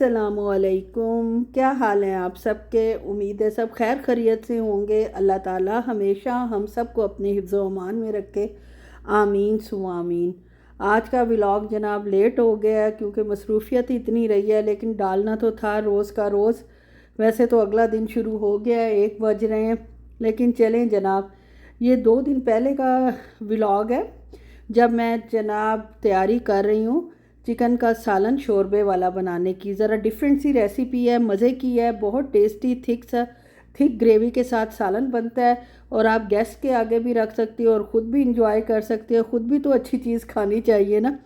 अस्सलामुअलैकुम। क्या हाल है आप सबके? उम्मीद है सब खैर खैरियत से होंगे। अल्लाह ताला हमेशा हम सबको अपने हिफ्ज़ व अमान में रखे, आमीन सुमा आमीन। आज का व्लॉग जनाब लेट हो गया है क्योंकि मसरूफ़ियत इतनी रही है, लेकिन डालना तो था रोज़ का रोज़। वैसे तो अगला दिन शुरू हो गया है, 1 बज रहे हैं, लेकिन चलें जनाब। ये 2 दिन पहले का व्लॉग है जब मैं जनाब तैयारी कर रही हूँ चिकन का सालन शोरबे वाला बनाने की। ज़रा डिफरेंट सी रेसिपी है, मज़े की है, बहुत टेस्टी थिक ग्रेवी के साथ सालन बनता है और आप गेस्ट के आगे भी रख सकते हो और ख़ुद भी इंजॉय कर सकते हो। ख़ुद भी तो अच्छी चीज़ खानी चाहिए ना।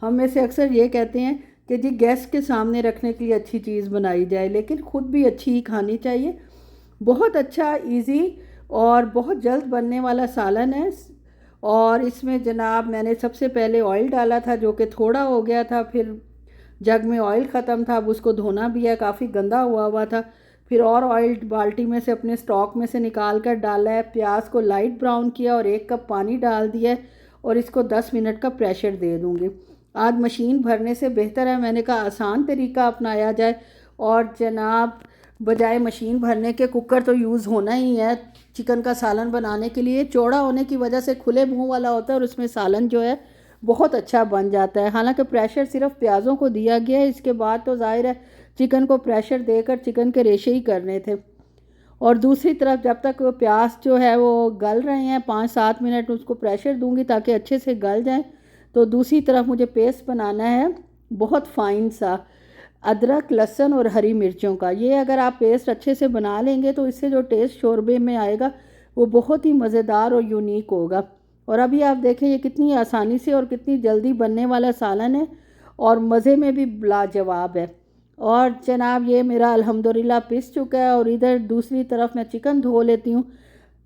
हम में से अक्सर ये कहते हैं कि जी गेस्ट के सामने रखने के लिए अच्छी चीज़ बनाई जाए, लेकिन ख़ुद भी अच्छी ही खानी चाहिए। बहुत अच्छा, इजी और बहुत जल्द बनने वाला सालन है। और इसमें जनाब मैंने सबसे पहले ऑयल डाला था जो कि थोड़ा हो गया था, फिर जग में ऑयल ख़त्म था, अब उसको धोना भी है, काफ़ी गंदा हुआ था। फिर और ऑयल बाल्टी में से अपने स्टॉक में से निकाल कर डाला है। प्याज को लाइट ब्राउन किया और 1 कप पानी डाल दिया है और इसको 10 मिनट का प्रेशर दे दूँगी। आज मशीन भरने से बेहतर है, मैंने कहा आसान तरीका अपनाया जाए और जनाब बजाय मशीन भरने के कुकर तो यूज़ होना ही है चिकन का सालन बनाने के लिए। चौड़ा होने की वजह से खुले मुंह वाला होता है और उसमें सालन जो है बहुत अच्छा बन जाता है। हालांकि प्रेशर सिर्फ प्याज़ों को दिया गया है, इसके बाद तो ज़ाहिर है चिकन को प्रेशर देकर चिकन के रेशे ही करने थे। और दूसरी तरफ जब तक वो प्याज जो है वो गल रहे हैं 5-7 मिनट उसको प्रेशर दूंगी ताकि अच्छे से गल जाए। तो दूसरी तरफ मुझे पेस्ट बनाना है बहुत फ़ाइन सा अदरक, लहसुन और हरी मिर्चों का। ये अगर आप पेस्ट अच्छे से बना लेंगे तो इससे जो टेस्ट शोरबे में आएगा वो बहुत ही मज़ेदार और यूनिक होगा। और अभी आप देखें ये कितनी आसानी से और कितनी जल्दी बनने वाला सालन है और मज़े में भी लाजवाब है। और जनाब ये मेरा अल्हम्दुलिल्लाह पिस चुका है और इधर दूसरी तरफ मैं चिकन धो लेती हूँ।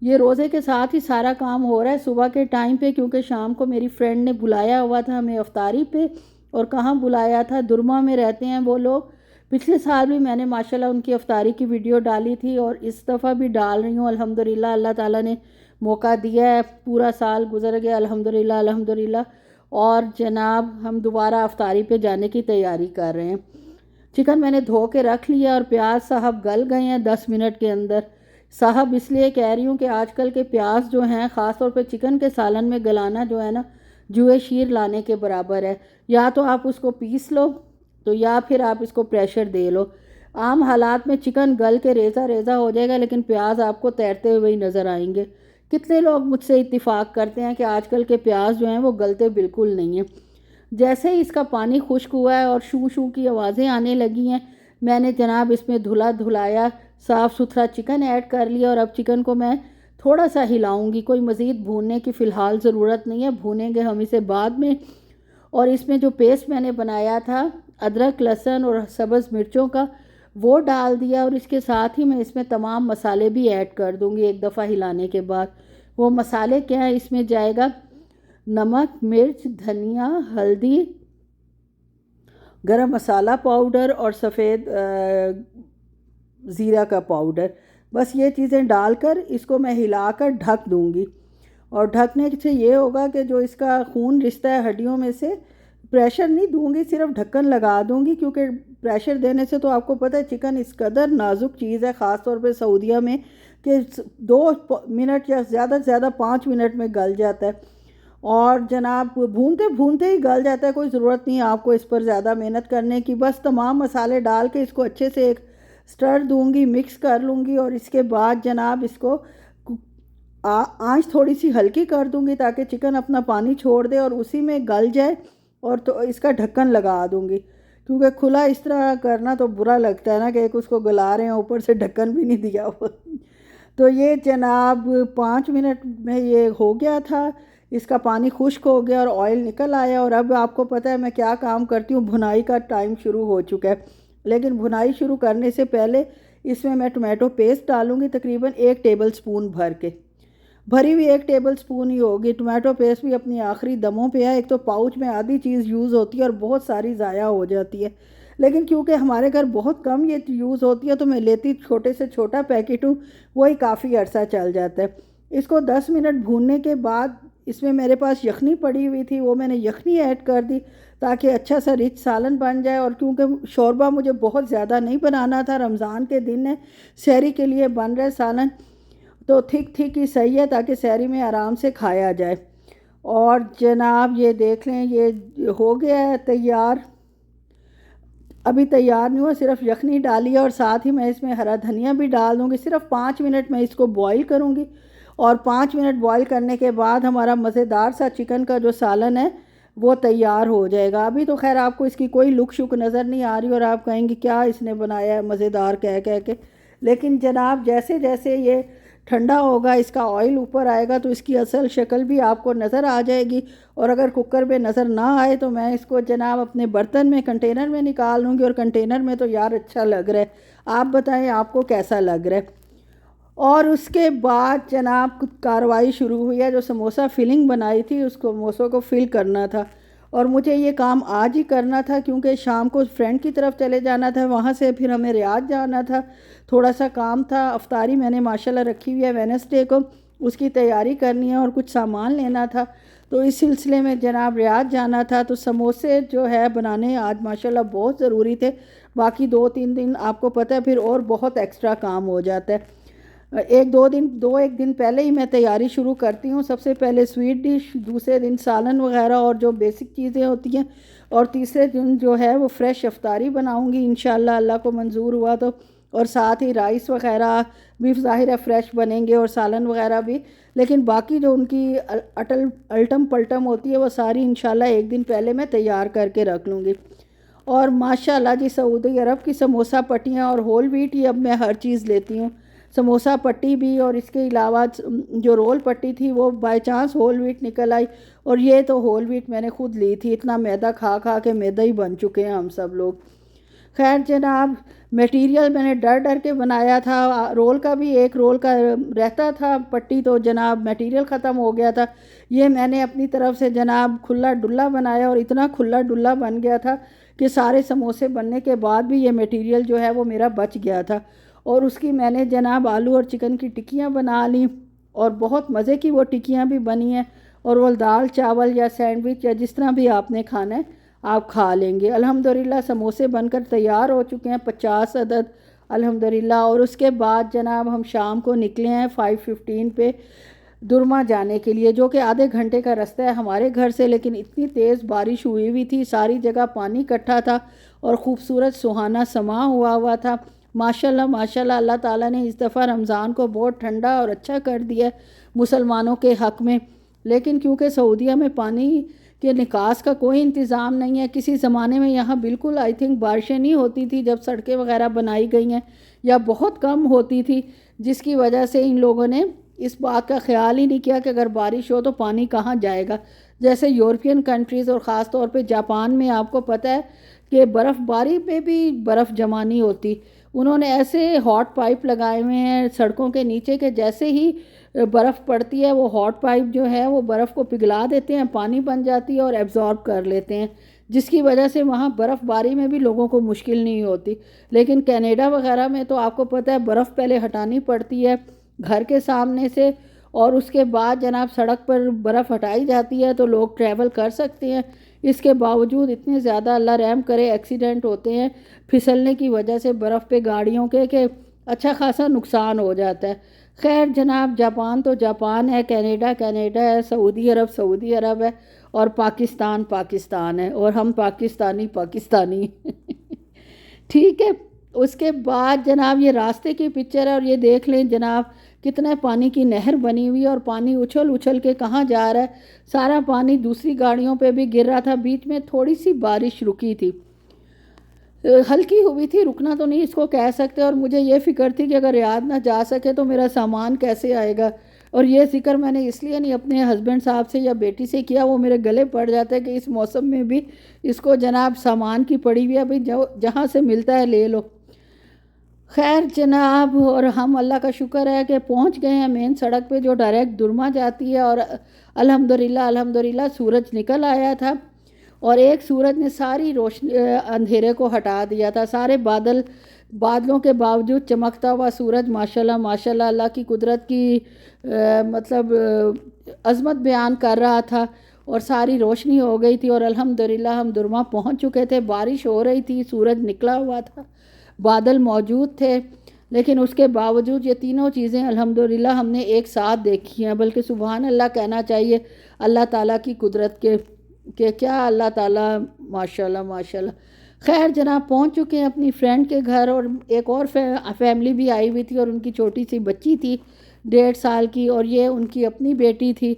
ये रोज़े के साथ ही सारा काम हो रहा है सुबह के टाइम पे, क्योंकि शाम को मेरी फ्रेंड ने बुलाया हुआ था हमें अफ्तारी पे। और कहाँ बुलाया था, दुरमा में रहते हैं वो लोग। पिछले साल भी मैंने माशाल्लाह उनकी अफ्तारी की वीडियो डाली थी और इस दफ़ा भी डाल रही हूँ। अल्हम्दुलिल्लाह अल्लाह ताला ने मौका दिया है, पूरा साल गुजर गया अल्हम्दुलिल्लाह अल्हम्दुलिल्लाह। और जनाब हम दोबारा अफ्तारी पे जाने की तैयारी कर रहे हैं। चिकन मैंने धो के रख लिया और प्याज साहब गल गए हैं 10 मिनट के अंदर। साहब इसलिए कह रही हूँ कि आजकल के प्याज जो हैं ख़ास तौर पे चिकन के सालन में गलाना जो है ना जुए शीर लाने के बराबर है। या तो आप उसको पीस लो तो या फिर आप इसको प्रेशर दे लो। आम हालात में चिकन गल के रेज़ा रेज़ा हो जाएगा, लेकिन प्याज आपको तैरते हुए ही नज़र आएंगे। कितने लोग मुझसे इत्तिफाक करते हैं कि आजकल के प्याज जो हैं वो गलते बिल्कुल नहीं हैं। जैसे ही इसका पानी खुश्क हुआ है और शू शू की आवाज़ें आने लगी हैं, मैंने जनाब इसमें धुला धुलाया साफ़ सुथरा चिकन ऐड कर लिया और अब चिकन को मैं थोड़ा सा हिलाऊंगी। कोई मज़ीद भूनने की फ़िलहाल ज़रूरत नहीं है, भूनेंगे हम इसे बाद में। और इसमें जो पेस्ट मैंने बनाया था अदरक, लहसुन और सब्ज़ मिर्चों का, वो डाल दिया और इसके साथ ही मैं इसमें तमाम मसाले भी ऐड कर दूंगी एक दफ़ा हिलाने के बाद। वो मसाले क्या है, इसमें जाएगा नमक, मिर्च, धनिया, हल्दी, गरम मसाला पाउडर और सफ़ेद ज़ीरा का पाउडर। बस ये चीज़ें डालकर इसको मैं हिलाकर ढक दूंगी। और ढकने से ये होगा कि जो इसका खून रिश्ता है हड्डियों में से, प्रेशर नहीं दूंगी, सिर्फ ढक्कन लगा दूंगी, क्योंकि प्रेशर देने से तो आपको पता है चिकन इस कदर नाजुक चीज़ है ख़ास तौर पे सऊदीया में कि 2 मिनट या ज़्यादा से ज़्यादा 5 मिनट में गल जाता है। और जनाब भूनते भूनते ही गल जाता है, कोई ज़रूरत नहीं है आपको इस पर ज़्यादा मेहनत करने की। बस तमाम मसाले डाल के इसको अच्छे से एक स्टर दूंगी, मिक्स कर लूँगी और इसके बाद जनाब इसको आंच थोड़ी सी हल्की कर दूंगी ताकि चिकन अपना पानी छोड़ दे और उसी में गल जाए। और तो इसका ढक्कन लगा दूंगी, क्योंकि खुला इस तरह करना तो बुरा लगता है ना कि एक उसको गला रहे हैं ऊपर से ढक्कन भी नहीं दिया हुआ। तो ये जनाब 5 मिनट में ये हो गया था, इसका पानी खुश्क हो गया और ऑयल निकल आया। और अब आपको पता है मैं क्या काम करती हूँ, भुनाई का टाइम शुरू हो चुका है। लेकिन भुनाई शुरू करने से पहले इसमें मैं टमाटो पेस्ट डालूँगी, तकरीबन 1 टेबल स्पून भर के, भरी हुई 1 टेबल स्पून ही होगी। टमाटो पेस्ट भी अपनी आखिरी दमों पे है। एक तो पाउच में आधी चीज़ यूज़ होती है और बहुत सारी ज़ाया हो जाती है, लेकिन क्योंकि हमारे घर बहुत कम ये यूज़ होती है तो मैं लेती छोटे से छोटा पैकेट हूँ, वही काफ़ी अर्सा चल जाता है। इसको 10 मिनट भूनने के बाद इसमें मेरे पास यखनी पड़ी हुई थी, वो मैंने यखनी ऐड कर दी ताकि अच्छा सा रिच सालन बन जाए। और क्योंकि शोरबा मुझे बहुत ज़्यादा नहीं बनाना था, रमज़ान के दिन है, सहरी के लिए बन रहे सालन, तो थिक थिक ही सही है ताकि सहरी में आराम से खाया जाए। और जनाब ये देख लें, ये हो गया है तैयार। अभी तैयार नहीं हुआ, सिर्फ यखनी डाली है और साथ ही मैं इसमें हरा धनिया भी डाल दूँगी। सिर्फ 5 मिनट मैं इसको बॉईल करूँगी और 5 मिनट बॉईल करने के बाद हमारा मज़ेदार सा चिकन का जो सालन है वो तैयार हो जाएगा। अभी तो खैर आपको इसकी कोई लुक शुक नज़र नहीं आ रही और आप कहेंगे क्या इसने बनाया है मज़ेदार कह कह के, लेकिन जनाब जैसे जैसे ये ठंडा होगा, इसका ऑयल ऊपर आएगा तो इसकी असल शक्ल भी आपको नज़र आ जाएगी। और अगर कुकर में नज़र ना आए तो मैं इसको जनाब अपने बर्तन में, कंटेनर में निकाल लूँगी। और कंटेनर में तो यार अच्छा लग रहा है, आप बताएं आपको कैसा लग रहा है। और उसके बाद जनाब कार्रवाई शुरू हुई है। जो समोसा फिलिंग बनाई थी उस समोसों को फिल करना था और मुझे ये काम आज ही करना था क्योंकि शाम को फ्रेंड की तरफ चले जाना था, वहाँ से फिर हमें रियाद जाना था, थोड़ा सा काम था। अफ्तारी मैंने माशाल्लाह रखी हुई है वेडनेसडे को, उसकी तैयारी करनी है और कुछ सामान लेना था, तो इस सिलसिले में जनाब रियाद जाना था। तो समोसे जो है बनाने आज माशाल्लाह बहुत ज़रूरी थे। बाकी 2-3 दिन आपको पता है फिर और बहुत एक्स्ट्रा काम हो जाता है। एक दिन पहले ही मैं तैयारी शुरू करती हूँ। सबसे पहले स्वीट डिश, दूसरे दिन सालन वगैरह और जो बेसिक चीज़ें होती हैं, और तीसरे दिन जो है वो फ्रेश अफ्तारी बनाऊँगी इंशाल्लाह, अल्लाह को मंजूर हुआ तो। और साथ ही राइस वगैरह भी ज़ाहिर है फ्रेश बनेंगे और सालन वगैरह भी, लेकिन बाकी जो उनकी अल्टम पल्टम होती है वो सारी इंशाल्लाह एक दिन पहले मैं तैयार करके रख लूँगी। और माशाल्लाह जी सऊदी अरब की समोसा पट्टियाँ और होल व्हीट ही अब मैं हर चीज़ लेती हूँ, समोसा पट्टी भी, और इसके अलावा जो रोल पट्टी थी वो बाय चांस होल व्हीट निकल आई। और ये तो होल व्हीट मैंने खुद ली थी, इतना मैदा खा खा के मैदा ही बन चुके हैं हम सब लोग। खैर जनाब मटेरियल मैंने डर डर के बनाया था, रोल का भी एक रोल का रहता था पट्टी, तो जनाब मटेरियल ख़त्म हो गया था। ये मैंने अपनी तरफ से जनाब खुला डुल्ला बनाया और इतना खुला डुल्ला बन गया था कि सारे समोसे बनने के बाद भी ये मटेरियल जो है वो मेरा बच गया था। और उसकी मैंने जनाब आलू और चिकन की टिक्कियाँ बना ली और बहुत मज़े की वो टिक्कियाँ भी बनी हैं। और वो दाल चावल या सैंडविच या जिस तरह भी आपने खाना है आप खा लेंगे। अल्हम्दुलिल्लाह समोसे बनकर तैयार हो चुके हैं 50 अदद अल्हम्दुलिल्लाह। और उसके बाद जनाब हम शाम को निकले हैं 5:15 पे दुरमा जाने के लिए, जो कि आधे घंटे का रास्ता है हमारे घर से। लेकिन इतनी तेज़ बारिश हुई हुई थी, सारी जगह पानी इकट्ठा था और ख़ूबसूरत सुहाना समा हुआ था। माशाल्लाह माशाल्लाह अल्लाह ताला ने इस दफ़ा रमज़ान को बहुत ठंडा और अच्छा कर दिया मुसलमानों के हक़ में। लेकिन क्योंकि सऊदीया में पानी के निकास का कोई इंतज़ाम नहीं है, किसी ज़माने में यहाँ बिल्कुल आई थिंक बारिशें नहीं होती थी जब सड़कें वगैरह बनाई गई हैं, या बहुत कम होती थी, जिसकी वजह से इन लोगों ने इस बात का ख़्याल ही नहीं किया कि अगर बारिश हो तो पानी कहाँ जाएगा। जैसे यूरोपियन कंट्रीज़ और ख़ास तौर पे जापान में आपको पता है कि बर्फ़बारी पे भी बर्फ़ जमा नहीं होती। उन्होंने ऐसे हॉट पाइप लगाए हुए हैं सड़कों के नीचे के जैसे ही बर्फ़ पड़ती है वो हॉट पाइप जो है वो बर्फ़ को पिघला देते हैं, पानी बन जाती है और एब्ज़ॉर्ब कर लेते हैं, जिसकी वजह से वहाँ बर्फ़बारी में भी लोगों को मुश्किल नहीं होती। लेकिन कनाडा वगैरह में तो आपको पता है बर्फ़ पहले हटानी पड़ती है घर के सामने से, और उसके बाद जनाब सड़क पर बर्फ़ हटाई जाती है तो लोग ट्रैवल कर सकते हैं। इसके बावजूद इतने ज़्यादा अल्लाह रहम करे एक्सीडेंट होते हैं फिसलने की वजह से बर्फ़ पे गाड़ियों के कि अच्छा खासा नुकसान हो जाता है। खैर जनाब जापान तो जापान है, कनाडा कनाडा है, सऊदी अरब है, और पाकिस्तान पाकिस्तान है, और हम पाकिस्तानी पाकिस्तानी ठीक है। उसके बाद जनाब ये रास्ते की पिक्चर है और ये देख लें जनाब कितना पानी की नहर बनी हुई है और पानी उछल उछल के कहाँ जा रहा है। सारा पानी दूसरी गाड़ियों पे भी गिर रहा था। बीच में थोड़ी सी बारिश रुकी थी, हल्की हुई थी, रुकना तो नहीं इसको कह सकते। और मुझे ये फ़िक्र थी कि अगर रियाद ना जा सके तो मेरा सामान कैसे आएगा। और ये ज़िक्र मैंने इसलिए नहीं अपने हस्बैंड साहब से या बेटी से किया, वो मेरे गले पड़ जाता है कि इस मौसम में भी इसको जनाब सामान की पड़ी हुई है, भाई जहाँ से मिलता है ले लो। खैर जनाब, और हम अल्लाह का शुक्र है कि पहुंच गए हैं मेन सड़क पे जो डायरेक्ट दुरमा जाती है। और अल्हम्दुलिल्लाह सूरज निकल आया था और एक सूरज ने सारी रोशनी अंधेरे को हटा दिया था। सारे बादलों के बावजूद चमकता हुआ सूरज माशाल्लाह माशाल्लाह अल्लाह की कुदरत की मतलब अज़मत बयान कर रहा था और सारी रोशनी हो गई थी और अल्हम्दुलिल्लाह हम दुरमा पहुंच चुके थे। बारिश हो रही थी, सूरज निकला हुआ था, बादल मौजूद थे, लेकिन उसके बावजूद ये तीनों चीज़ें अल्हम्दुलिल्लाह हमने एक साथ देखी हैं। बल्कि सुबहान अल्लाह कहना चाहिए अल्लाह ताला की कुदरत के क्या अल्लाह ताला, माशाल्लाह माशाल्लाह। खैर जनाब पहुंच चुके हैं अपनी फ्रेंड के घर और एक और फैमिली भी आई हुई थी और उनकी छोटी सी बच्ची थी 1.5 साल की और ये उनकी अपनी बेटी थी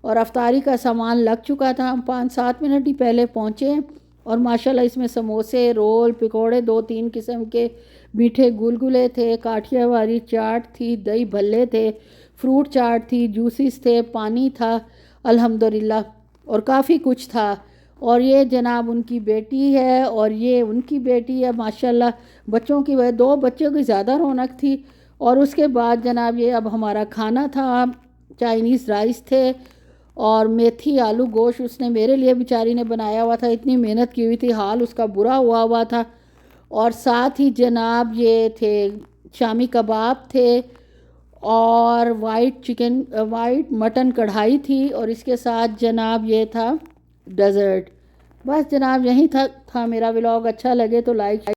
और अफ्तारी का सामान लग चुका था। हम 5-7 मिनट ही पहले पहुँचे और माशाल्लाह इसमें समोसे, रोल, पकौड़े, 2-3 किस्म के मीठे गुलगुले थे, काठियावाड़ी चाट थी, दही भल्ले थे, फ्रूट चाट थी, जूसेस थे, पानी था अल्हम्दुलिल्लाह और काफ़ी कुछ था। और ये जनाब उनकी बेटी है और ये उनकी बेटी है माशाल्लाह। बच्चों की वह 2 बच्चों की ज़्यादा रौनक थी। और उसके बाद जनाब ये अब हमारा खाना था, चाइनीज़ राइस थे और मेथी आलू गोश्त उसने मेरे लिए बेचारी ने बनाया हुआ था, इतनी मेहनत की हुई थी, हाल उसका बुरा हुआ था। और साथ ही जनाब ये थे शामी कबाब थे और वाइट मटन कढ़ाई थी और इसके साथ जनाब ये था डेज़र्ट। बस जनाब यही था मेरा व्लॉग। अच्छा लगे तो लाइक